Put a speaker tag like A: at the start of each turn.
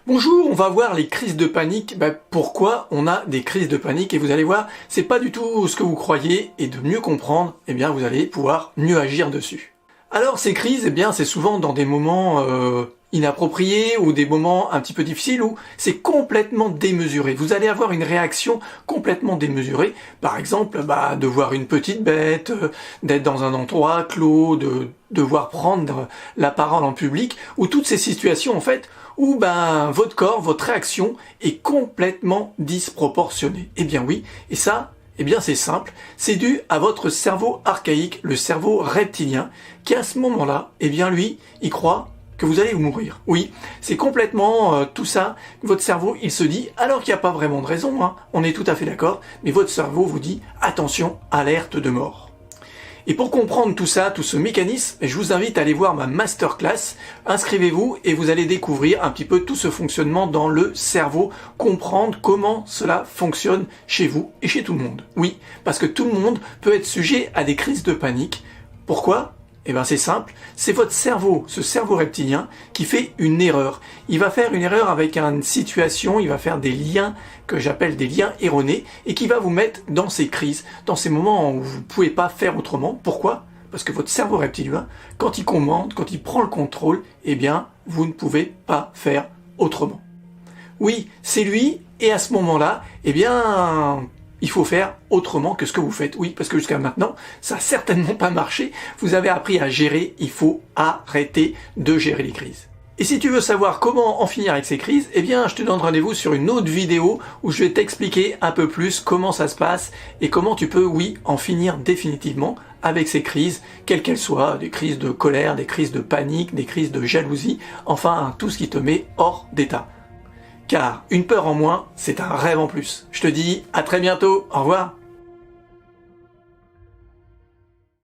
A: Bonjour, on va voir les crises de panique. Pourquoi on a des crises de panique? Et vous allez voir, c'est pas du tout ce que vous croyez, et de mieux comprendre, vous allez pouvoir mieux agir dessus. Alors ces crises, c'est souvent dans des moments inappropriés ou des moments un petit peu difficiles où c'est complètement démesuré. Vous allez avoir une réaction complètement démesurée. Par exemple, de voir une petite bête, d'être dans un endroit clos, de devoir prendre la parole en public, ou toutes ces situations en fait où votre corps, votre réaction est complètement disproportionnée. Eh bien oui, et ça, c'est simple, c'est dû à votre cerveau archaïque, le cerveau reptilien, qui à ce moment-là, lui, il croit que vous allez vous mourir. Oui, c'est complètement tout ça, votre cerveau, il se dit, alors qu'il n'y a pas vraiment de raison, on est tout à fait d'accord, mais votre cerveau vous dit, attention, alerte de mort. Et pour comprendre tout ça, tout ce mécanisme, je vous invite à aller voir ma masterclass. Inscrivez-vous et vous allez découvrir un petit peu tout ce fonctionnement dans le cerveau, comprendre comment cela fonctionne chez vous et chez tout le monde. Oui, parce que tout le monde peut être sujet à des crises de panique. Pourquoi ? C'est simple, c'est votre cerveau, ce cerveau reptilien, qui fait une erreur. Il va faire une erreur avec une situation, il va faire des liens que j'appelle des liens erronés et qui va vous mettre dans ces crises, dans ces moments où vous ne pouvez pas faire autrement. Pourquoi ? Parce que votre cerveau reptilien, quand il commande, quand il prend le contrôle, vous ne pouvez pas faire autrement. Oui, c'est lui, et à ce moment-là, il faut faire autrement que ce que vous faites. Oui, parce que jusqu'à maintenant, ça n'a certainement pas marché. Vous avez appris à gérer, il faut arrêter de gérer les crises. Et si tu veux savoir comment en finir avec ces crises, je te donne rendez-vous sur une autre vidéo où je vais t'expliquer un peu plus comment ça se passe et comment tu peux, en finir définitivement avec ces crises, quelles qu'elles soient, des crises de colère, des crises de panique, des crises de jalousie, enfin tout ce qui te met hors d'état. Car une peur en moins, c'est un rêve en plus. Je te dis à très bientôt, au revoir.